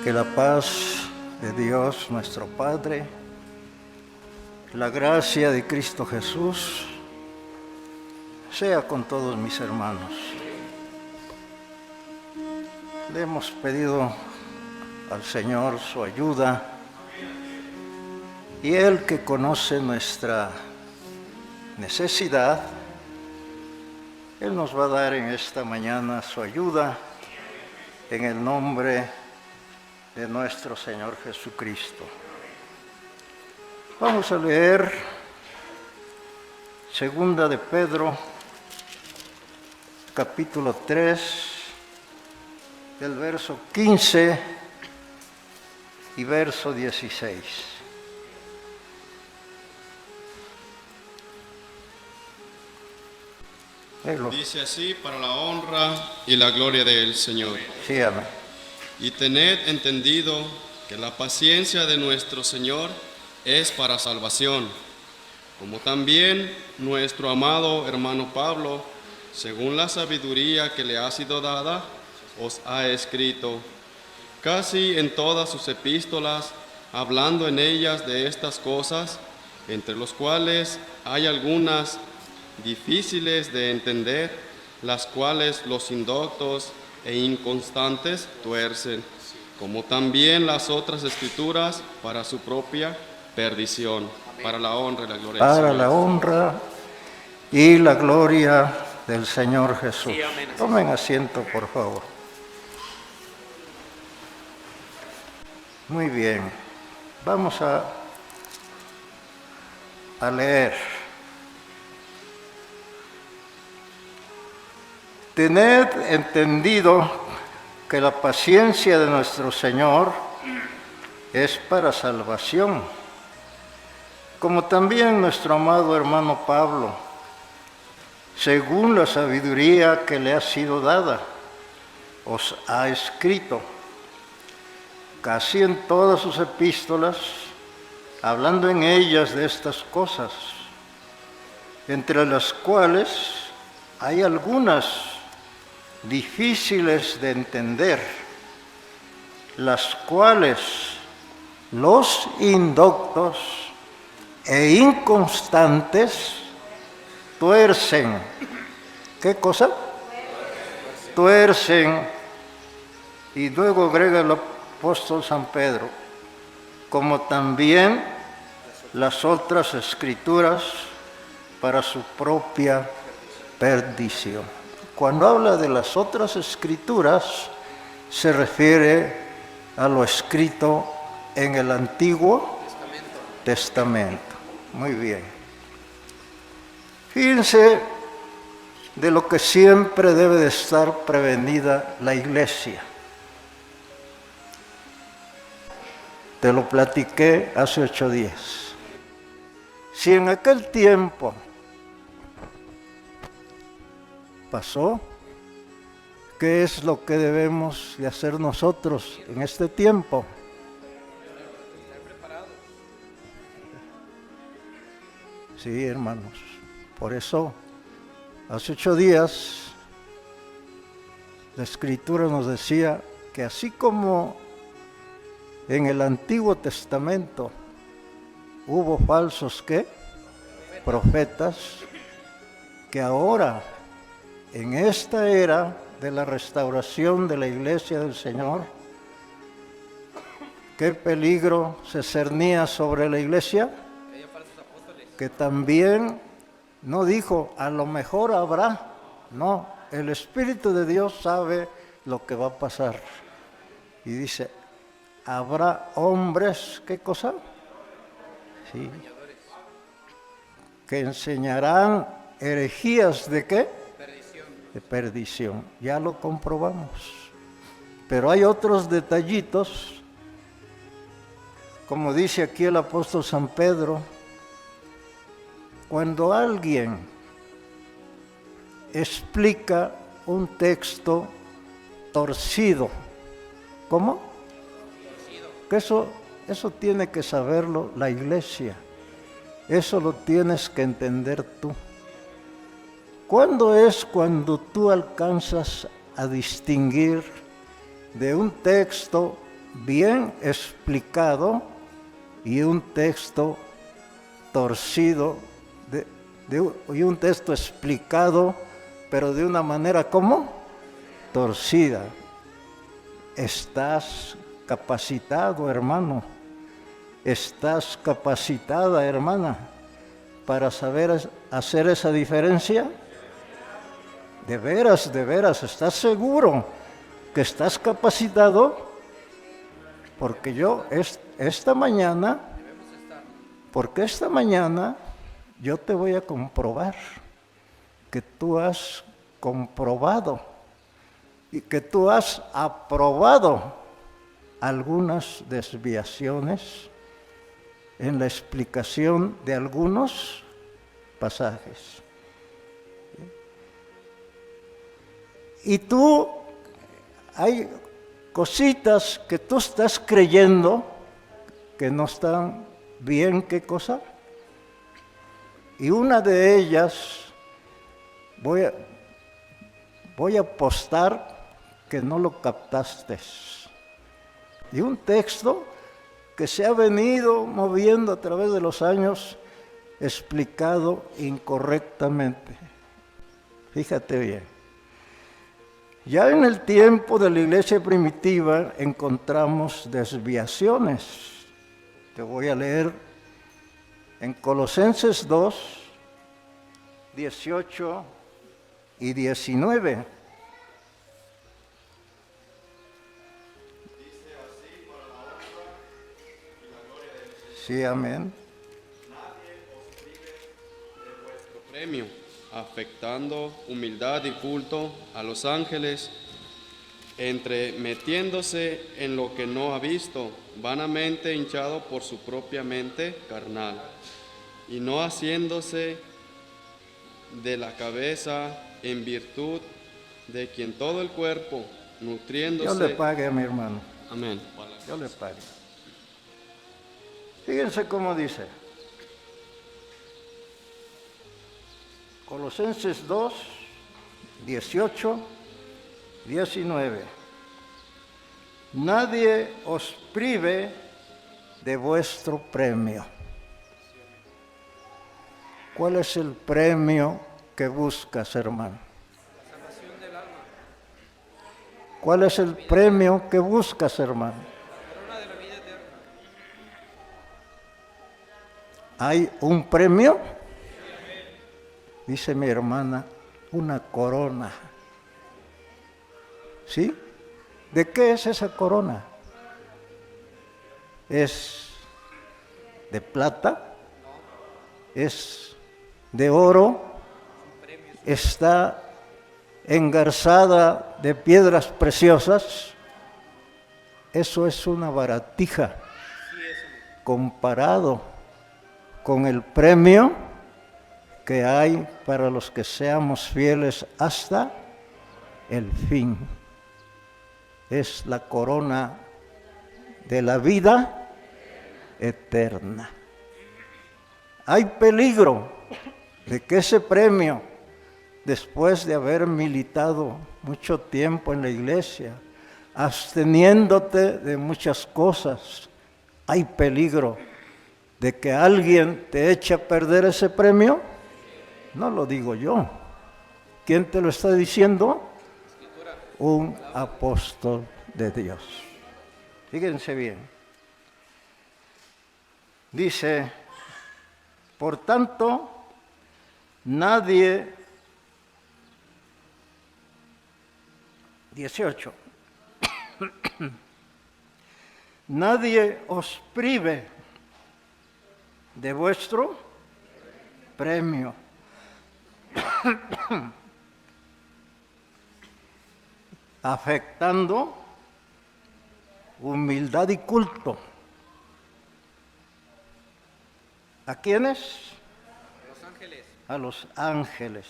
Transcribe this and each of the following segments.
Que la paz de Dios nuestro Padre, la gracia de Cristo Jesús, sea con todos mis hermanos. Le hemos pedido al Señor su ayuda y Él, que conoce nuestra necesidad, Él nos va a dar en esta mañana su ayuda en el nombre de nuestro Señor Jesucristo. Vamos a leer Segunda de Pedro, capítulo 3, del verso 15 y verso 16. Dice así: para la honra y la gloria del Señor. Sí, amén. Y tened entendido que la paciencia de nuestro Señor es para salvación, como también nuestro amado hermano Pablo, según la sabiduría que le ha sido dada, os ha escrito, casi en todas sus epístolas, hablando en ellas de estas cosas, entre los cuales hay algunas difíciles de entender, las cuales los indoctos e inconstantes tuercen, como también las otras escrituras para su propia perdición, para la honra y la gloria del Señor. Para la honra y la gloria del Señor Jesús. Sí, amén. Tomen asiento, por favor. Muy bien. Vamos a leer. Tened entendido que la paciencia de nuestro Señor es para salvación, como también nuestro amado hermano Pablo, según la sabiduría que le ha sido dada, os ha escrito, casi en todas sus epístolas, hablando en ellas de estas cosas, entre las cuales hay algunas difíciles de entender, las cuales los indoctos e inconstantes tuercen. ¿Qué cosa? Tuercen. Y luego agrega el apóstol San Pedro, como también las otras escrituras para su propia perdición. Cuando habla de las otras escrituras, se refiere a lo escrito en el Antiguo Testamento. Muy bien. Fíjense de lo que siempre debe de estar prevenida la iglesia. Te lo platiqué hace 8 días. Si en aquel tiempo pasó, ¿qué es lo que debemos de hacer nosotros en este tiempo? Sí, hermanos, por eso hace 8 días la Escritura nos decía que así como en el Antiguo Testamento hubo falsos profetas, que ahora en esta era de la restauración de la Iglesia del Señor, ¿qué peligro se cernía sobre la Iglesia? Que también no dijo, a lo mejor habrá, no, el Espíritu de Dios sabe lo que va a pasar. Y dice, habrá hombres, ¿qué cosa? Sí, que enseñarán herejías ¿de qué? De perdición, ya lo comprobamos. Pero hay otros detallitos, como dice aquí el apóstol San Pedro, cuando alguien explica un texto torcido, ¿cómo? Que eso tiene que saberlo la iglesia, eso lo tienes que entender tú. ¿Cuándo es cuando tú alcanzas a distinguir de un texto bien explicado y un texto torcido, y un texto explicado, pero de una manera ¿cómo? Torcida. Estás capacitado, hermano. ¿Estás capacitada, hermana, para saber hacer esa diferencia? De veras, ¿estás seguro que estás capacitado? Porque esta mañana yo te voy a comprobar que tú has comprobado y que tú has aprobado algunas desviaciones en la explicación de algunos pasajes. Y hay cositas que tú estás creyendo que no están bien, ¿qué cosa? Y una de ellas, voy a apostar que no lo captaste. Y un texto que se ha venido moviendo a través de los años, explicado incorrectamente. Fíjate bien. Ya en el tiempo de la iglesia primitiva encontramos desviaciones. Te voy a leer en Colosenses 2, 18 y 19. Sí, amén. Nadie os prive de vuestro premio, afectando humildad y culto a los ángeles, entremetiéndose en lo que no ha visto, vanamente hinchado por su propia mente carnal, y no haciéndose de la cabeza en virtud de quien todo el cuerpo, nutriéndose... Dios le pague a mi hermano. Amén. Dios le pague. Fíjense cómo dice. Colosenses 2, 18, 19. Nadie os prive de vuestro premio. ¿Cuál es el premio que buscas, hermano? La salvación del alma. ¿Cuál es el premio que buscas, hermano? La corona de la vida eterna. ¿Hay un premio? Dice mi hermana, una corona. ¿Sí? ¿De qué es esa corona? ¿Es de plata? ¿Es de oro? ¿Está engarzada de piedras preciosas? Eso es una baratija comparado con el premio que hay para los que seamos fieles hasta el fin. Es la corona de la vida eterna. Hay peligro de que ese premio, después de haber militado mucho tiempo en la iglesia, absteniéndote de muchas cosas, hay peligro de que alguien te eche a perder ese premio. No lo digo yo. ¿Quién te lo está diciendo? Un apóstol de Dios. Fíjense bien. Dice, por tanto, nadie, 18, nadie os prive de vuestro premio. Afectando humildad y culto. ¿A quiénes? Los ángeles. A los ángeles.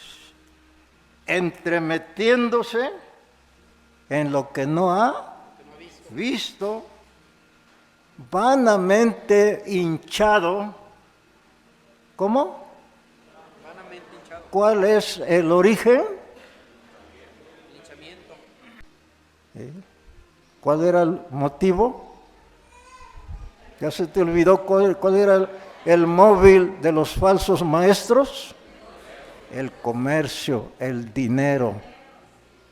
Entremetiéndose en lo que no ha visto, vanamente hinchado. ¿Cómo? Vanamente hinchado. ¿Cuál es el origen? Hinchamiento. ¿Cuál era el motivo? ¿Ya se te olvidó cuál era el móvil de los falsos maestros? El comercio, el dinero.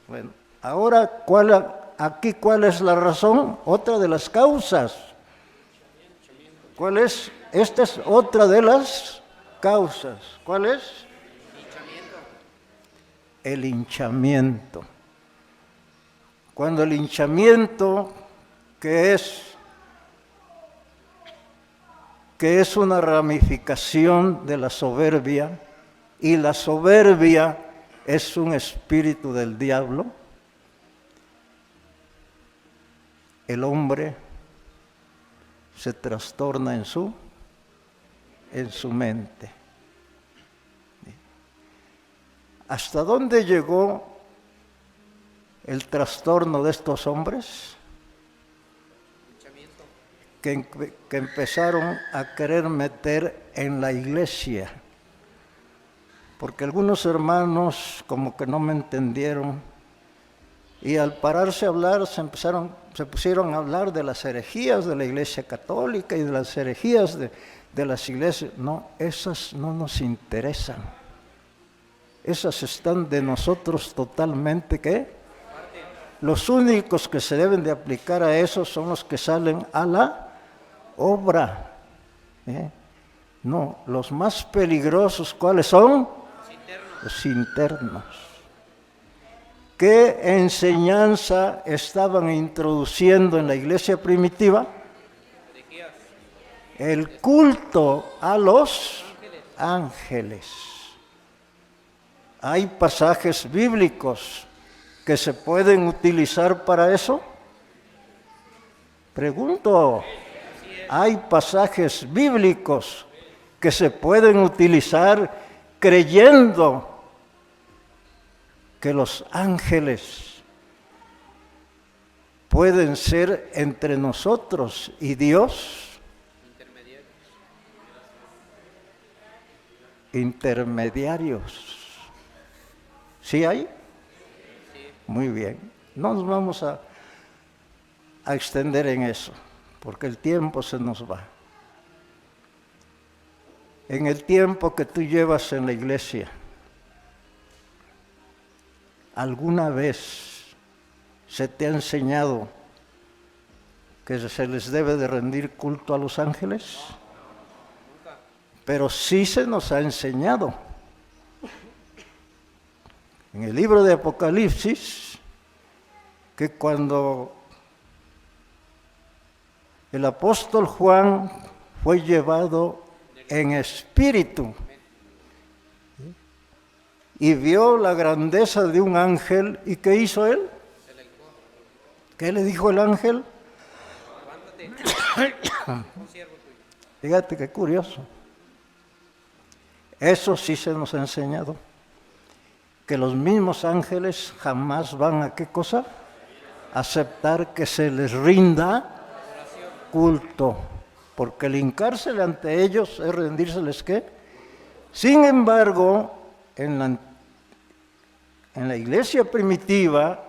Bueno, ahora, ¿cuál es la razón? Otra de las causas. ¿Cuál es? Esta es otra de las causas. ¿Cuál es? El hinchamiento. Cuando el hinchamiento, que es una ramificación de la soberbia, y la soberbia es un espíritu del diablo, el hombre se trastorna en su mente. ¿Hasta dónde llegó el trastorno de estos hombres? Que empezaron a querer meter en la iglesia. Porque algunos hermanos como que no me entendieron y al pararse a hablar se pusieron a hablar de las herejías de la Iglesia Católica y de las herejías de las iglesias. No, esas no nos interesan. Esas están de nosotros totalmente, ¿qué? Los únicos que se deben de aplicar a eso son los que salen a la obra. No, los más peligrosos, ¿cuáles son? Los internos. ¿Qué enseñanza estaban introduciendo en la iglesia primitiva? El culto a los ángeles. ¿Hay pasajes bíblicos que se pueden utilizar para eso? Pregunto, ¿hay pasajes bíblicos que se pueden utilizar creyendo que los ángeles pueden ser entre nosotros y Dios? Intermediarios. ¿Sí hay? Muy bien. No nos vamos a extender en eso, porque el tiempo se nos va. En el tiempo que tú llevas en la iglesia, ¿alguna vez se te ha enseñado que se les debe de rendir culto a los ángeles? Pero sí se nos ha enseñado. En el libro de Apocalipsis, que cuando el apóstol Juan fue llevado en espíritu y vio la grandeza de un ángel, ¿y qué hizo él? ¿Qué le dijo el ángel? Fíjate qué curioso. Eso sí se nos ha enseñado, que los mismos ángeles jamás van a ¿qué cosa? Aceptar que se les rinda culto, porque el hincársele ante ellos es rendírseles ¿qué? Sin embargo, en la iglesia primitiva,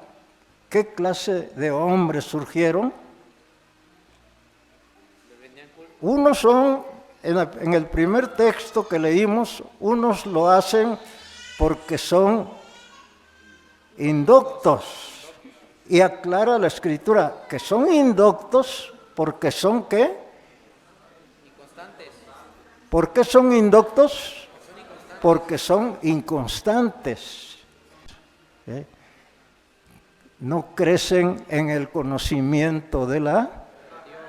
¿qué clase de hombres surgieron? Unos son, en el primer texto que leímos, unos lo hacen porque son indoctos. Y aclara la Escritura que son indoctos porque son ¿qué? Inconstantes. ¿Por qué son indoctos? Porque son inconstantes. No crecen en el conocimiento de la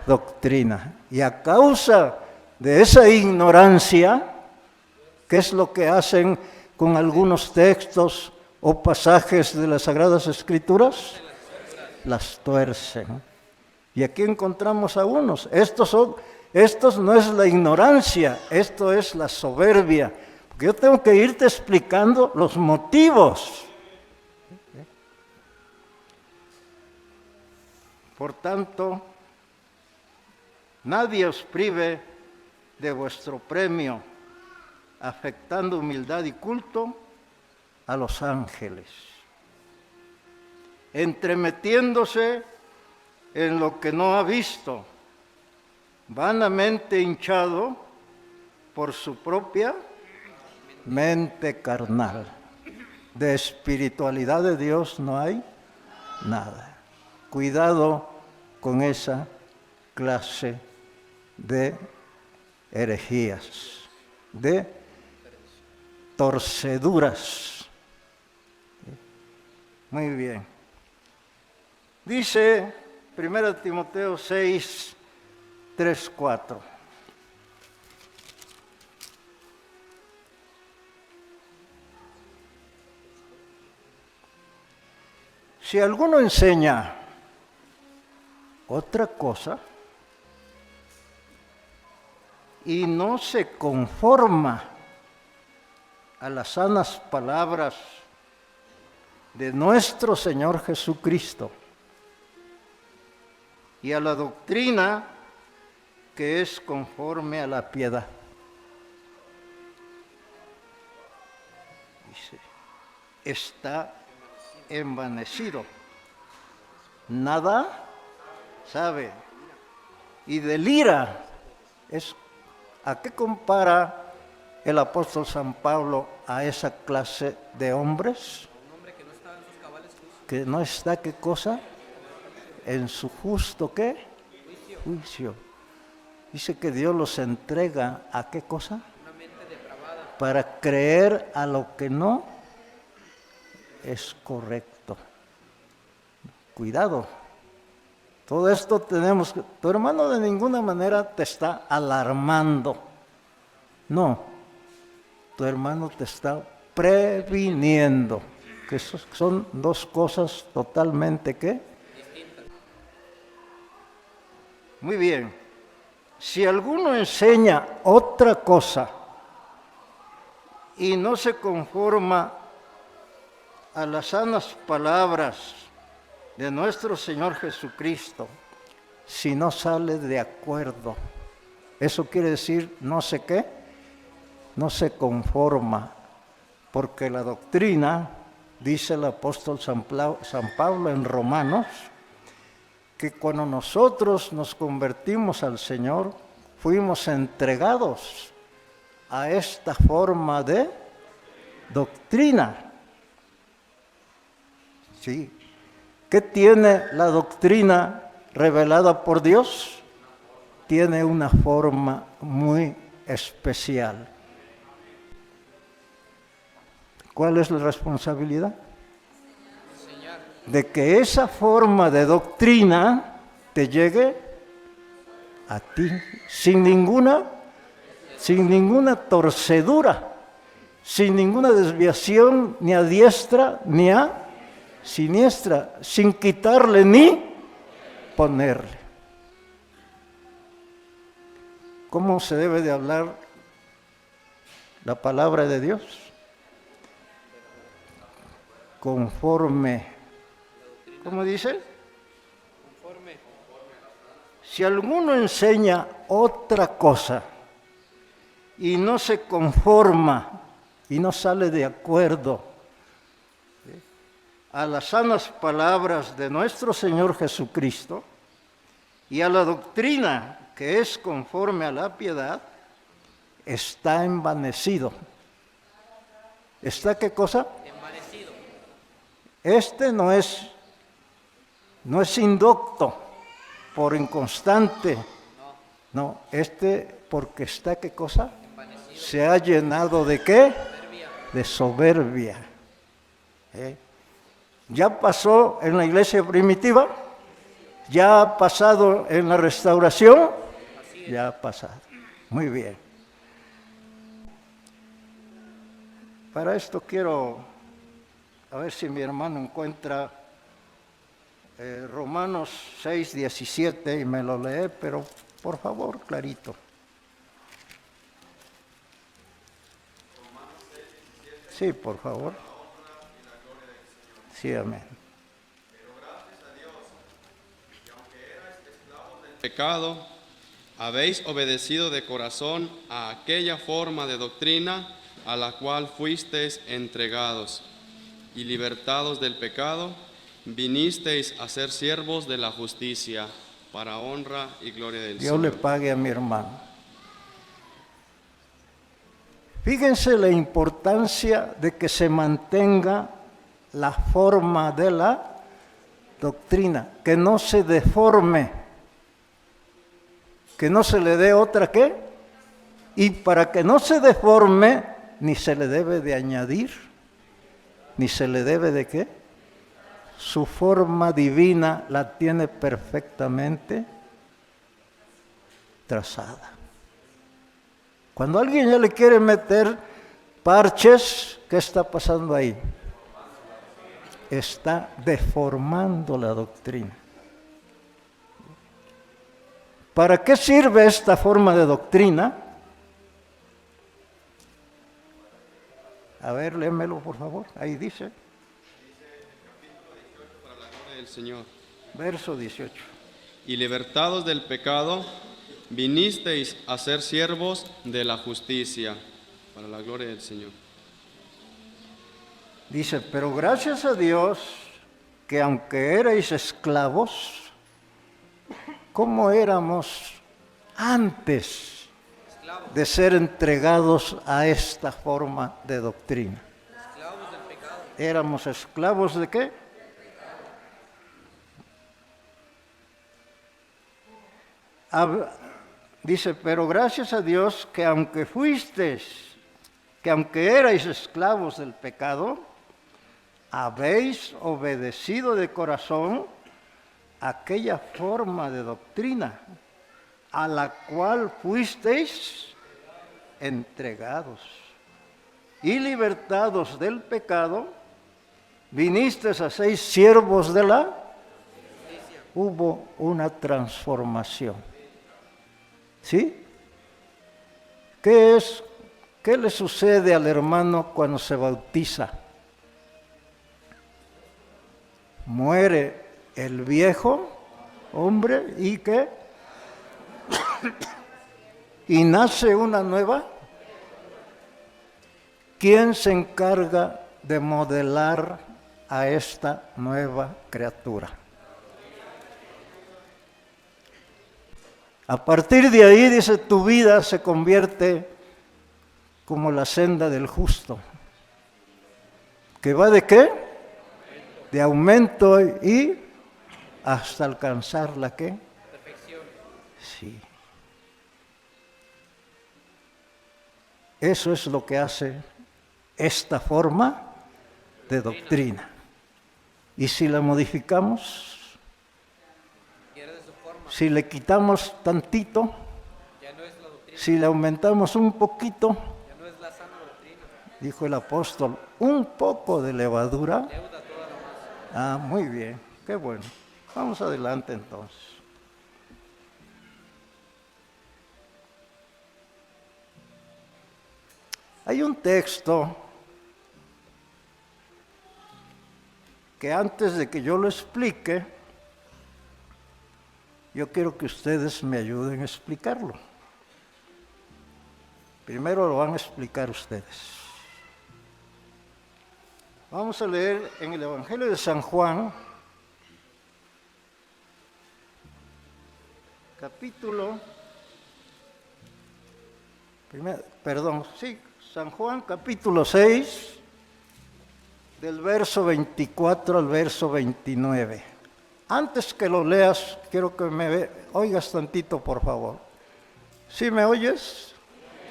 doctrina. Y a causa de esa ignorancia, ¿qué es lo que hacen con algunos textos o pasajes de las Sagradas Escrituras? Las tuercen. Y aquí encontramos a unos. Estos no es la ignorancia, esto es la soberbia. Porque yo tengo que irte explicando los motivos. Por tanto, nadie os prive de vuestro premio, afectando humildad y culto a los ángeles, entremetiéndose en lo que no ha visto, vanamente hinchado por su propia mente carnal. De espiritualidad de Dios no hay nada. Cuidado con esa clase de herejías, de torceduras. Muy bien. Dice 1 Timoteo 6, 3, 4. Si alguno enseña otra cosa y no se conforma a las sanas palabras de nuestro Señor Jesucristo y a la doctrina que es conforme a la piedad. Dice, está envanecido, nada sabe y delira. ¿A qué compara el apóstol San Pablo a esa clase de hombres? Un hombre que no está en sus cabales juicios. Que no está, ¿qué cosa? En su justo, ¿qué? Juicio. Dice que Dios los entrega ¿a qué cosa? Una mente depravada. Para creer a lo que no es correcto. Cuidado. Todo esto tenemos que... Tu hermano de ninguna manera te está alarmando. No. Tu hermano te está previniendo. Que son dos cosas totalmente, ¿qué? Distintas. Muy bien. Si alguno enseña otra cosa y no se conforma a las sanas palabras de nuestro Señor Jesucristo, si no sale de acuerdo, eso quiere decir no sé qué, no se conforma, porque la doctrina, dice el apóstol San Pablo en Romanos, que cuando nosotros nos convertimos al Señor, fuimos entregados a esta forma de doctrina. ¿Sí? ¿Qué tiene la doctrina revelada por Dios? Tiene una forma muy especial. ¿Cuál es la responsabilidad? De que esa forma de doctrina te llegue a ti sin ninguna torcedura, sin ninguna desviación ni a diestra ni a siniestra, sin quitarle ni ponerle. ¿Cómo se debe de hablar la palabra de Dios? Conforme, ¿cómo dice? Conforme. Si alguno enseña otra cosa y no se conforma y no sale de acuerdo a las sanas palabras de nuestro Señor Jesucristo y a la doctrina que es conforme a la piedad, está envanecido. ¿Está qué cosa? Envanecido. Este no es indocto por inconstante. No, porque está qué cosa? Envanecido. Se ha llenado de qué? Soberbia. De soberbia. Ya pasó en la iglesia primitiva, ya ha pasado en la restauración, ya ha pasado. Muy bien. Para esto quiero, a ver si mi hermano encuentra Romanos 6, 17 y me lo lee, pero por favor, clarito. Sí, por favor. Sí, amén. Pecado, habéis obedecido de corazón a aquella forma de doctrina a la cual fuisteis entregados, y libertados del pecado, vinisteis a ser siervos de la justicia. para honra y gloria del Dios le Señor. pague a mi hermano. Fíjense la importancia de que se mantenga la forma de la doctrina, que no se deforme, que no se le dé otra ¿qué? Y para que no se deforme, ni se le debe de añadir, ni se le debe de ¿qué? Su forma divina la tiene perfectamente trazada. Cuando alguien ya le quiere meter parches, ¿qué está pasando ahí? Está deformando la doctrina. ¿Para qué sirve esta forma de doctrina? A ver, léemelo por favor, ahí dice. Para la gloria del Señor. Verso 18. Y libertados del pecado, vinisteis a ser siervos de la justicia, para la gloria del Señor. Dice, pero gracias a Dios que aunque erais esclavos, ¿cómo éramos antes de ser entregados a esta forma de doctrina? Esclavos del pecado. ¿Éramos esclavos de qué? Dice, pero gracias a Dios que aunque erais esclavos del pecado, habéis obedecido de corazón aquella forma de doctrina a la cual fuisteis entregados. Y libertados del pecado, vinisteis a ser siervos de la justicia. Hubo una transformación. ¿Sí? ¿Qué le sucede al hermano cuando se bautiza? Muere el viejo hombre y ¿qué? Y nace una nueva. ¿Quién se encarga de modelar a esta nueva criatura? A partir de ahí, dice, tu vida se convierte como la senda del justo. ¿Que va de qué? De aumento y hasta alcanzar la ¿qué? Perfección. Sí. Eso es lo que hace esta forma de doctrina. Y si la modificamos, Pierde su forma. si le quitamos tantito, Ya no es la doctrina. si le aumentamos un poquito, Ya no es la sana doctrina. dijo el apóstol, un poco de levadura. Deuda toda la masa. Ah, muy bien, qué bueno. Vamos adelante entonces. Hay un texto que antes de que yo lo explique, yo quiero que ustedes me ayuden a explicarlo. Primero lo van a explicar ustedes. Vamos a leer en el Evangelio de San Juan, San Juan capítulo 6, del verso 24 al verso 29. Antes que lo leas, quiero que me oigas tantito, por favor. ¿Sí me oyes?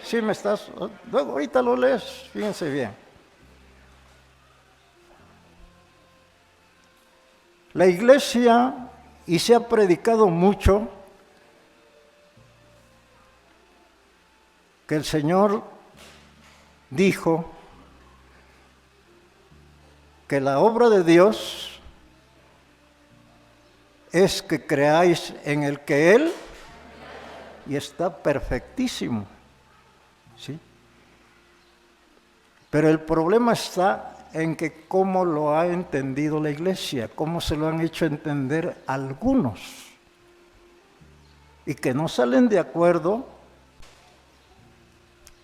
¿Sí me estás? Luego, ahorita lo lees, fíjense bien. La iglesia, y se ha predicado mucho, que el Señor dijo que la obra de Dios es que creáis en el que Él, y está perfectísimo, ¿sí? Pero el problema está en que cómo lo ha entendido la iglesia, cómo se lo han hecho entender algunos, y que no salen de acuerdo.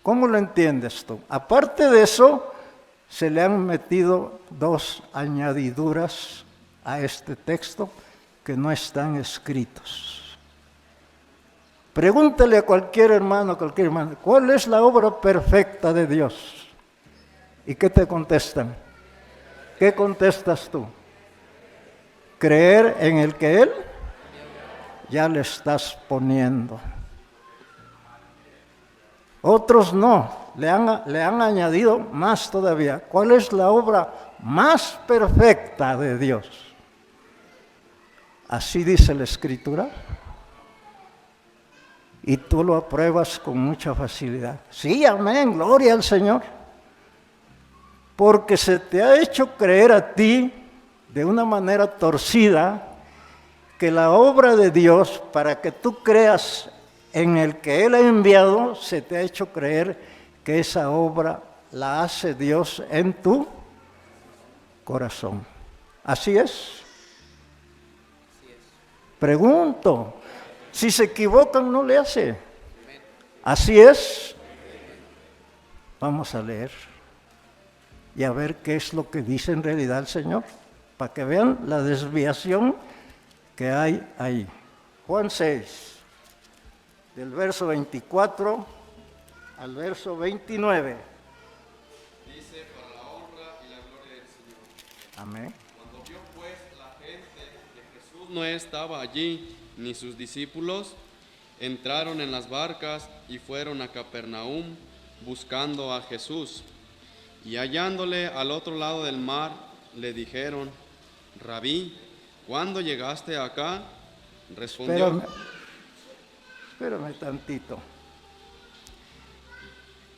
¿Cómo lo entiendes tú? Aparte de eso, se le han metido dos añadiduras a este texto que no están escritos. Pregúntale a cualquier hermano, ¿cuál es la obra perfecta de Dios? ¿Y qué te contestan? ¿Qué contestas tú? Creer en el que Él ya le estás poniendo. Otros no, le han añadido más todavía. ¿Cuál es la obra más perfecta de Dios? Así dice la Escritura. Y tú lo apruebas con mucha facilidad. Sí, amén, gloria al Señor. Porque se te ha hecho creer a ti de una manera torcida que la obra de Dios, para que tú creas en el que Él ha enviado, se te ha hecho creer que esa obra la hace Dios en tu corazón. ¿Así es? Pregunto, si se equivocan no le hace. ¿Así es? Vamos a leer y a ver qué es lo que dice en realidad el Señor, para que vean la desviación que hay ahí. Juan 6, del verso 24 al verso 29. Dice, para la honra y la gloria del Señor. Amén. Cuando vio pues la gente que Jesús no estaba allí, ni sus discípulos, entraron en las barcas y fueron a Capernaum buscando a Jesús. Y hallándole al otro lado del mar, le dijeron, Rabí, ¿cuándo llegaste acá? Respondió. Espérame tantito.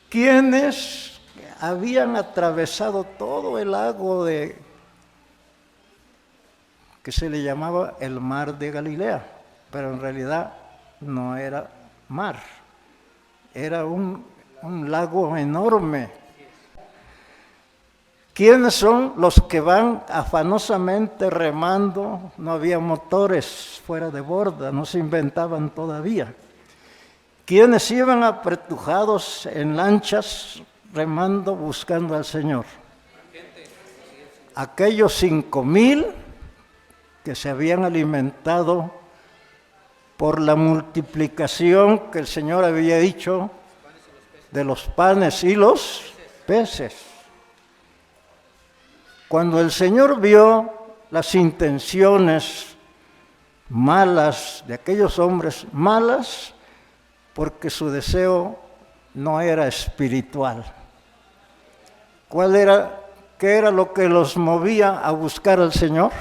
¿Quiénes habían atravesado todo el lago que se le llamaba el mar de Galilea? Pero en realidad no era mar, era un lago enorme. ¿Quiénes son los que van afanosamente remando? No había motores fuera de borda, no se inventaban todavía. ¿Quiénes iban apretujados en lanchas remando buscando al Señor? Aquellos 5,000 que se habían alimentado por la multiplicación que el Señor había dicho de los panes y los peces. Cuando el Señor vio las intenciones malas de aquellos hombres, malas porque su deseo no era espiritual. ¿Qué era lo que los movía a buscar al Señor?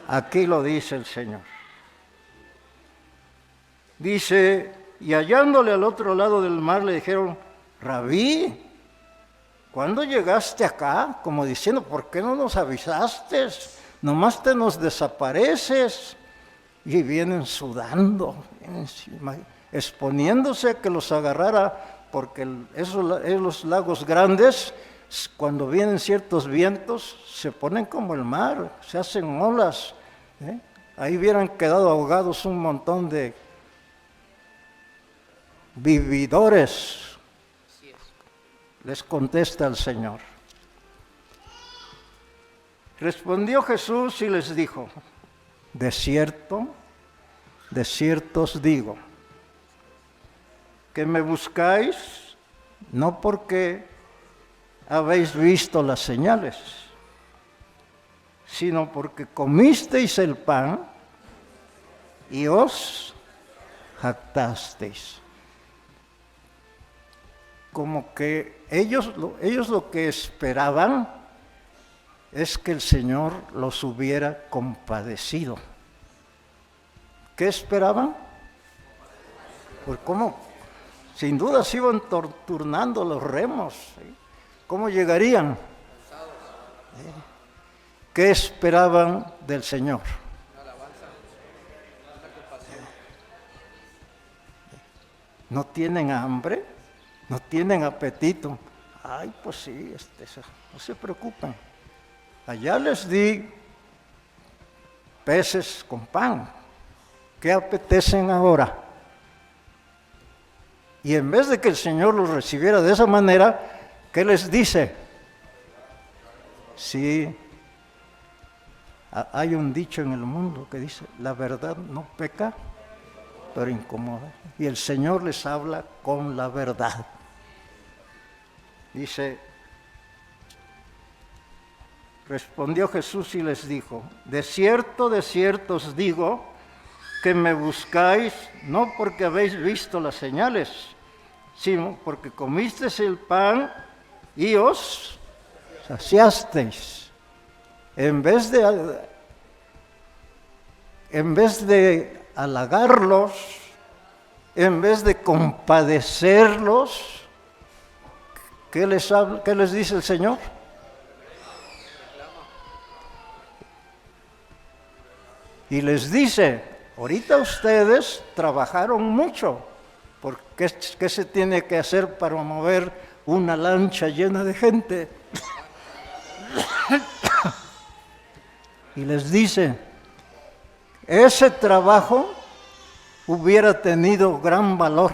Aquí lo dice el Señor. Dice, y hallándole al otro lado del mar le dijeron, Rabí, ¿cuándo llegaste acá? Como diciendo, ¿por qué no nos avisaste? Nomás te nos desapareces. Y vienen sudando, exponiéndose a que los agarrara, porque esos lagos grandes, cuando vienen ciertos vientos, se ponen como el mar, se hacen olas. Ahí hubieran quedado ahogados un montón de vividores. Les contesta el Señor. Respondió Jesús y les dijo, de cierto os digo, que me buscáis no porque habéis visto las señales, sino porque comisteis el pan y os jactasteis. Como que ellos lo que esperaban es que el Señor los hubiera compadecido. ¿Qué esperaban? Pues cómo, sin duda se iban turnando los remos. ¿Cómo llegarían? ¿Qué esperaban del Señor? ¿No tienen hambre? ¿No tienen apetito? Ay, pues sí, no se preocupen. Allá les di peces con pan. ¿Qué apetecen ahora? Y en vez de que el Señor los recibiera de esa manera, ¿qué les dice? Sí, hay un dicho en el mundo que dice, la verdad no peca pero incomoda. Y el Señor les habla con la verdad. Dice, respondió Jesús y les dijo, de cierto os digo, que me buscáis no porque habéis visto las señales, sino porque comisteis el pan y os saciasteis. En vez de halagarlos, en vez de compadecerlos, ¿qué les dice el Señor? Y les dice, ahorita ustedes trabajaron mucho, porque ¿qué se tiene que hacer para mover una lancha llena de gente? Y les dice, ese trabajo hubiera tenido gran valor.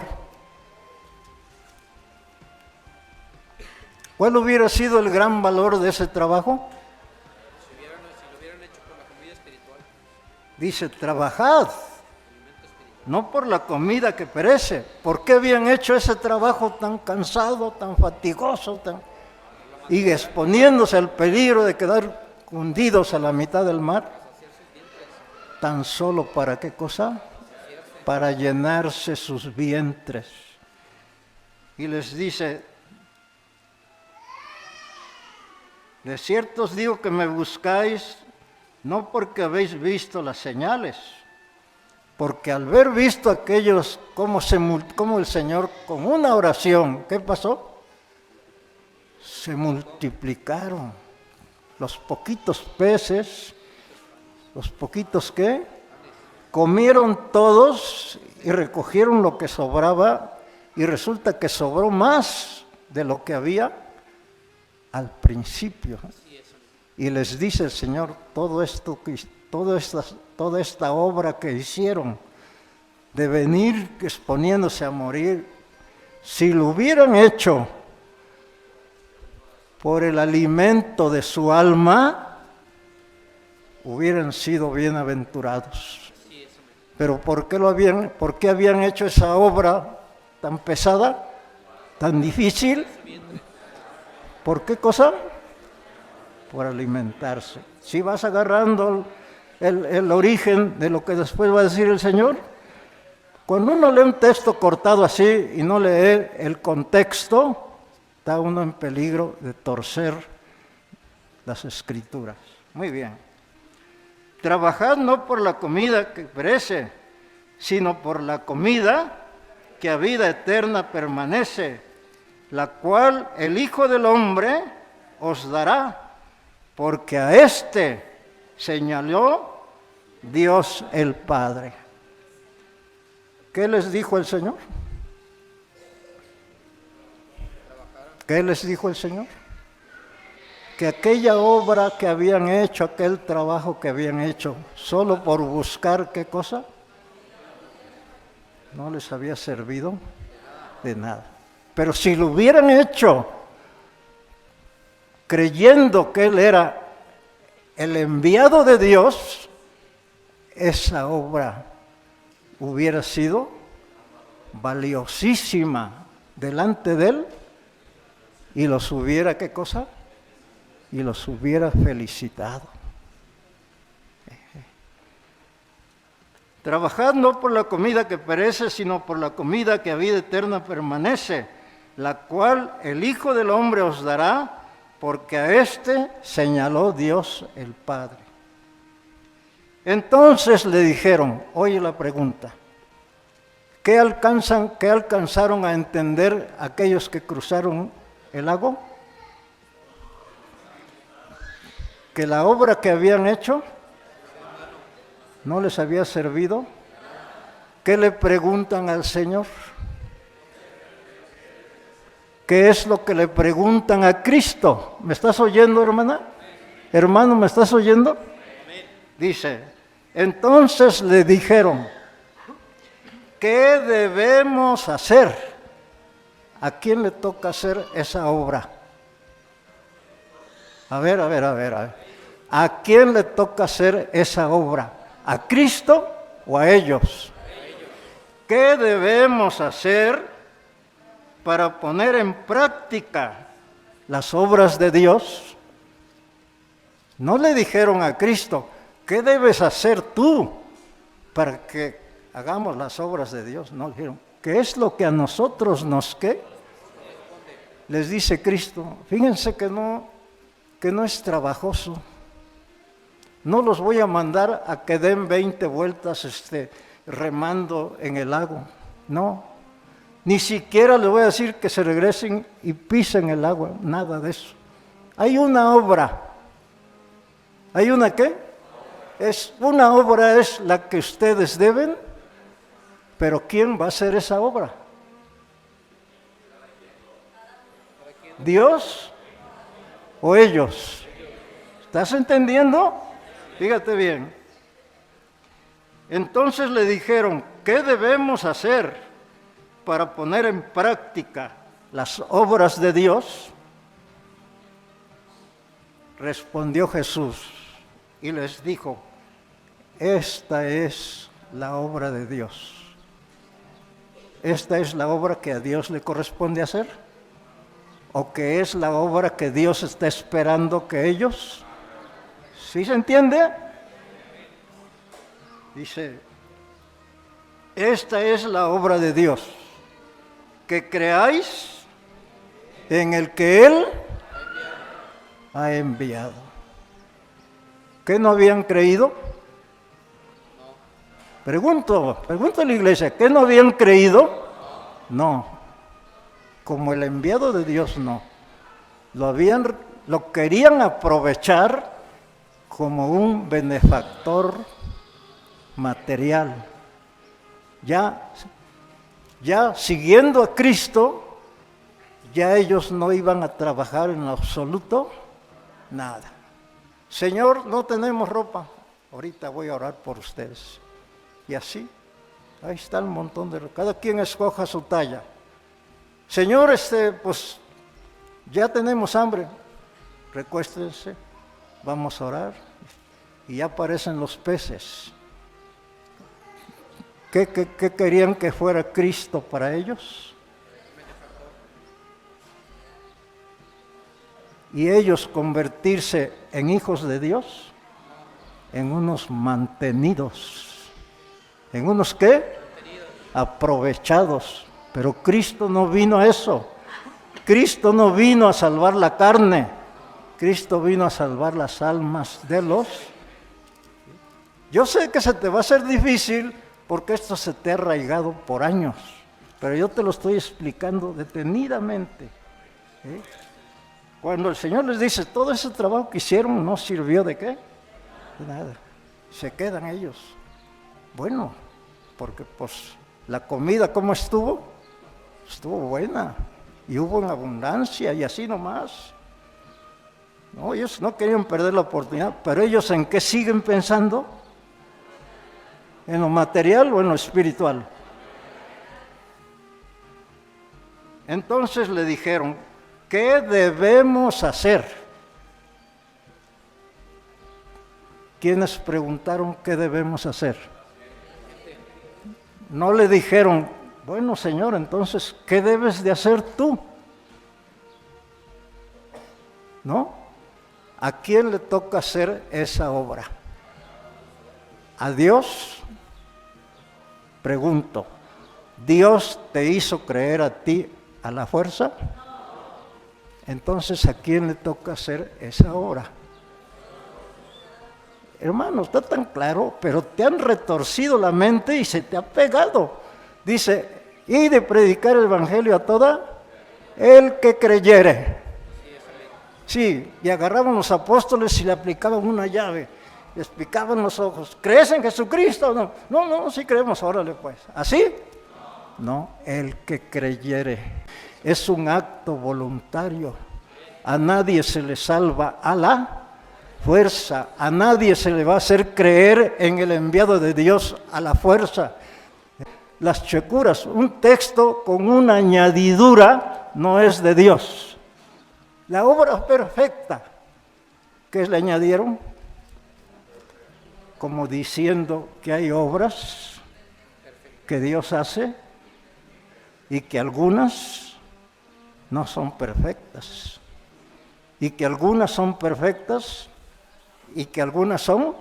¿Cuál hubiera sido el gran valor de ese trabajo? Si lo hubieran hecho por la comida espiritual. Dice, trabajad, no por la comida que perece. ¿Por qué habían hecho ese trabajo tan cansado, tan fatigoso, y exponiéndose al peligro de quedar hundidos a la mitad del mar? ¿Tan solo para qué cosa? Para llenarse sus vientres. Y les dice, de cierto os digo que me buscáis no porque habéis visto las señales, porque al haber visto aquellos, como el Señor con una oración, ¿qué pasó? Se multiplicaron los poquitos peces, los poquitos ¿qué? Comieron todos y recogieron lo que sobraba, y resulta que sobró más de lo que había al principio. Y les dice el Señor, toda esta obra que hicieron de venir exponiéndose a morir, si lo hubieran hecho por el alimento de su alma, hubieran sido bienaventurados. Pero ¿por qué habían hecho esa obra tan pesada, tan difícil? ¿Por qué cosa? Por alimentarse. Si vas agarrando el origen de lo que después va a decir el Señor, cuando uno lee un texto cortado así y no lee el contexto, está uno en peligro de torcer las Escrituras. Muy bien. Trabajad no por la comida que perece, sino por la comida que a vida eterna permanece, la cual el Hijo del Hombre os dará, porque a éste señaló Dios el Padre. ¿Qué les dijo el Señor? ¿Qué les dijo el Señor? Que aquella obra que habían hecho, aquel trabajo que habían hecho, solo por buscar ¿qué cosa? No les había servido de nada. Pero si lo hubieran hecho creyendo que Él era el enviado de Dios, esa obra hubiera sido valiosísima delante de Él y los hubiera, ¿qué cosa? Y los hubiera felicitado. Trabajad no por la comida que perece, sino por la comida que a vida eterna permanece, la cual el Hijo del Hombre os dará, porque a éste señaló Dios el Padre. Entonces le dijeron, oye la pregunta, ¿qué alcanzaron a entender aquellos que cruzaron el lago? Que la obra que habían hecho no les había servido. ¿Qué le preguntan al Señor? ¿Qué es lo que le preguntan a Cristo? ¿Me estás oyendo, hermana? Hermano, ¿me estás oyendo? Dice, entonces le dijeron, ¿qué debemos hacer? ¿A quién le toca hacer esa obra? A ver. ¿A quién le toca hacer esa obra? ¿A Cristo o a ellos? ¿qué debemos hacer para poner en práctica las obras de Dios? No le dijeron a Cristo, ¿qué debes hacer tú para que hagamos las obras de Dios? No, dijeron, ¿qué es lo que a nosotros nos qué? Les dice Cristo, fíjense que no es trabajoso. No los voy a mandar a que den 20 vueltas remando en el lago. No, ni siquiera les voy a decir que se regresen y pisen el agua, nada de eso. Hay una obra. ¿Hay una qué? Una obra es la que ustedes deben, pero ¿quién va a hacer esa obra? ¿Dios o ellos? ¿Estás entendiendo? Fíjate bien. Entonces le dijeron, ¿qué debemos hacer para poner en práctica las obras de Dios? Respondió Jesús y les dijo, esta es la obra de Dios. Esta es la obra que a Dios le corresponde hacer, o que es la obra que Dios está esperando que ellos. ¿Sí se entiende? Dice, esta es la obra de Dios, que creáis en el que Él ha enviado. ¿Qué no habían creído? Pregunto a la iglesia, ¿qué no habían creído? No, como el enviado de Dios no. Lo querían aprovechar como un benefactor material. Ya siguiendo a Cristo, ya ellos no iban a trabajar en lo absoluto nada. Señor, no tenemos ropa, ahorita voy a orar por ustedes. Y así, ahí está el montón de ropa, cada quien escoja su talla. Señor, pues ya tenemos hambre, recuéstense, vamos a orar. Y ya aparecen los peces. ¿Qué querían que fuera Cristo para ellos? Y ellos convertirse en hijos de Dios, en unos mantenidos, en unos ¿qué? Aprovechados. Pero Cristo no vino a eso. Cristo no vino a salvar la carne. Cristo vino a salvar las almas de los. Yo sé que se te va a hacer difícil porque esto se te ha arraigado por años, pero yo te lo estoy explicando detenidamente. ¿Eh? Cuando el Señor les dice, todo ese trabajo que hicieron no sirvió de qué? De nada. Se quedan ellos. Bueno, porque pues la comida, ¿cómo estuvo? Estuvo buena y hubo en abundancia y así nomás. No, ellos no querían perder la oportunidad, pero ellos ¿en qué siguen pensando? ¿En lo material o en lo espiritual? Entonces le dijeron, ¿qué debemos hacer? ¿Quiénes preguntaron qué debemos hacer? No le dijeron, bueno, Señor, entonces, ¿qué debes de hacer tú? ¿No? ¿A quién le toca hacer esa obra? ¿A Dios? Pregunto, ¿Dios te hizo creer a ti a la fuerza? Entonces, ¿a quién le toca hacer esa obra? Hermano, está tan claro, pero te han retorcido la mente y se te ha pegado. Dice, y de predicar el evangelio a toda el que creyere. Sí, y agarraban los apóstoles y le aplicaban una llave, les picaban los ojos. ¿Crees en Jesucristo? No, sí creemos, órale pues. ¿Así? No, el que creyere. Es un acto voluntario. A nadie se le salva a la fuerza. A nadie se le va a hacer creer en el enviado de Dios a la fuerza. Las checuras, un texto con una añadidura no es de Dios. La obra perfecta, ¿qué le añadieron? Como diciendo que hay obras que Dios hace y que algunas no son perfectas, y que algunas son perfectas y que algunas son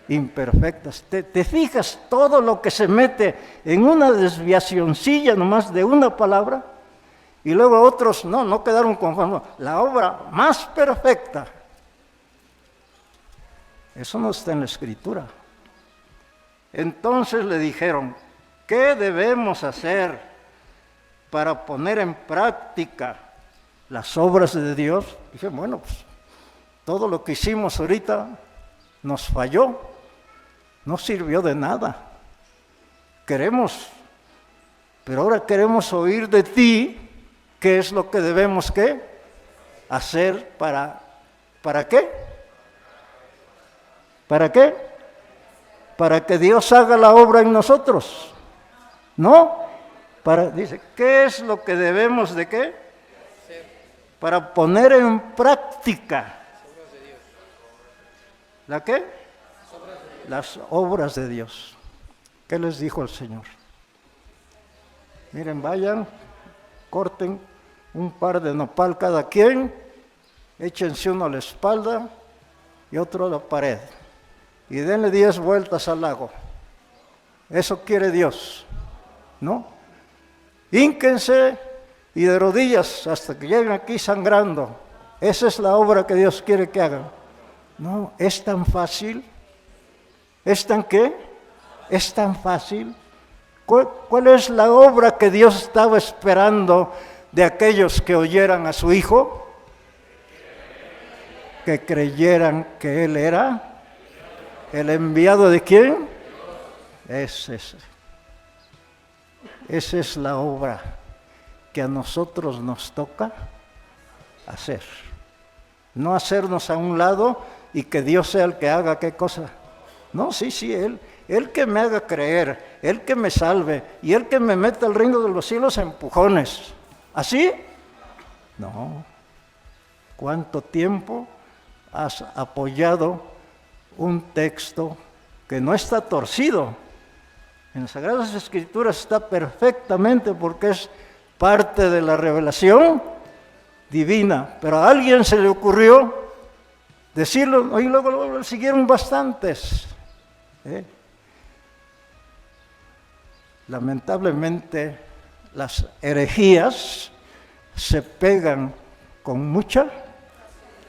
imperfectas. ¿Te fijas todo lo que se mete en una desviacioncilla nomás de una palabra? Y luego otros no quedaron conformes. La obra más perfecta. Eso no está en la Escritura. Entonces le dijeron, ¿qué debemos hacer para poner en práctica las obras de Dios? Dije, bueno, pues todo lo que hicimos ahorita nos falló, no sirvió de nada. Pero ahora queremos oír de ti qué es lo que debemos hacer ¿para qué? ¿Para qué? Para que Dios haga la obra en nosotros, ¿no? Dice, ¿qué es lo que debemos de qué? Para poner en práctica. ¿La qué? Las obras de Dios. ¿Qué les dijo el Señor? Miren, vayan, corten un par de nopal cada quien, échense uno a la espalda y otro a la pared, y denle 10 vueltas al lago. Eso quiere Dios, ¿no? Hínquense y de rodillas hasta que lleguen aquí sangrando. Esa es la obra que Dios quiere que hagan. No, es tan fácil. ¿Es tan qué? Es tan fácil. ¿Cuál es la obra que Dios estaba esperando de aquellos que oyeran a su Hijo? Que creyeran que Él era el enviado de ¿quién? Esa es la obra que a nosotros nos toca hacer. No hacernos a un lado y que Dios sea el que haga qué cosa. No, sí, Él que me haga creer, Él que me salve y Él que me meta al reino de los cielos a empujones. ¿Así? No. ¿Cuánto tiempo has apoyado un texto que no está torcido? En las Sagradas Escrituras está perfectamente porque es parte de la revelación divina, pero a alguien se le ocurrió decirlo y luego siguieron bastantes. Lamentablemente las herejías se pegan con mucha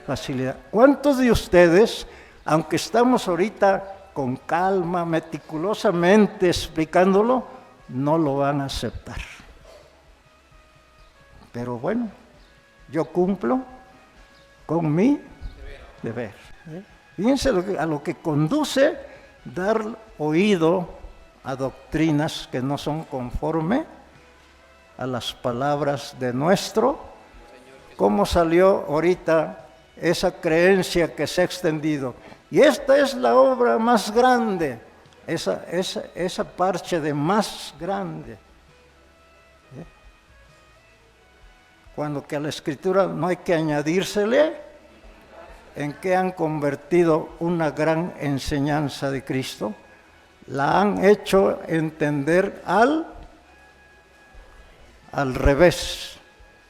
facilidad. ¿Cuántos de ustedes, aunque estamos ahorita con calma, meticulosamente explicándolo, no lo van a aceptar? Pero bueno, yo cumplo con mi deber. Fíjense a lo que conduce dar oído a doctrinas que no son conforme a las palabras de nuestro. ¿Cómo salió ahorita esa creencia que se ha extendido? Y esta es la obra más grande, esa parche de más grande. Cuando que a la Escritura no hay que añadírsele, en que han convertido una gran enseñanza de Cristo, la han hecho entender al revés.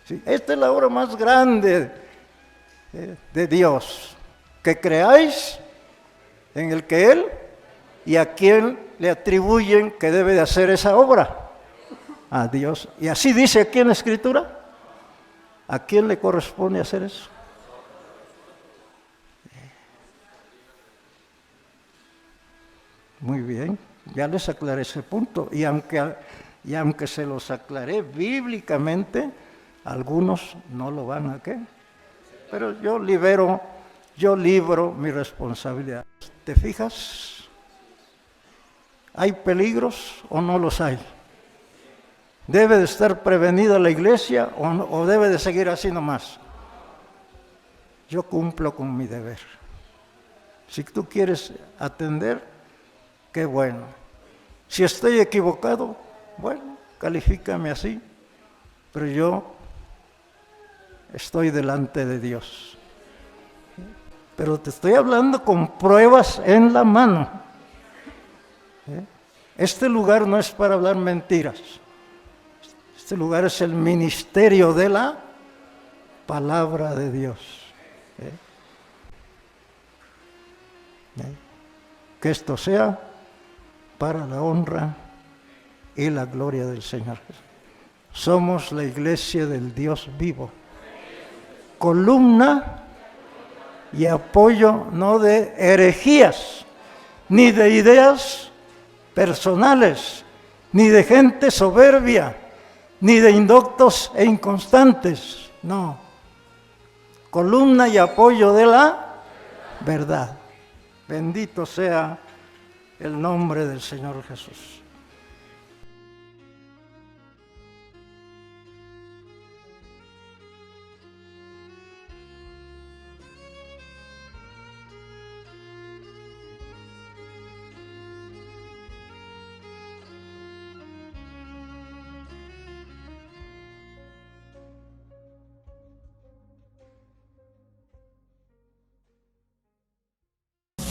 ¿Sí? Esta es la obra más grande de Dios, que creáis en el que Él, y a quién le atribuyen que debe de hacer esa obra, a Dios. Y así dice aquí en la Escritura, ¿a quién le corresponde hacer eso? Muy bien, ya les aclaré ese punto, y aunque se los aclaré bíblicamente, algunos no lo van a ¿qué? Pero yo libro mi responsabilidad. ¿Te fijas? ¿Hay peligros o no los hay? ¿Debe de estar prevenida la iglesia o debe de seguir así nomás? Yo cumplo con mi deber. Si tú quieres atender, qué bueno. Si estoy equivocado, bueno, califícame así, pero yo estoy delante de Dios. Pero te estoy hablando con pruebas en la mano. Este lugar no es para hablar mentiras. Este lugar es el ministerio de la palabra de Dios. Que esto sea para la honra y la gloria del Señor. Somos la iglesia del Dios vivo. Columna y apoyo no de herejías, ni de ideas personales, ni de gente soberbia, ni de indoctos e inconstantes. No. Columna y apoyo de la verdad. Bendito sea el nombre del Señor Jesús.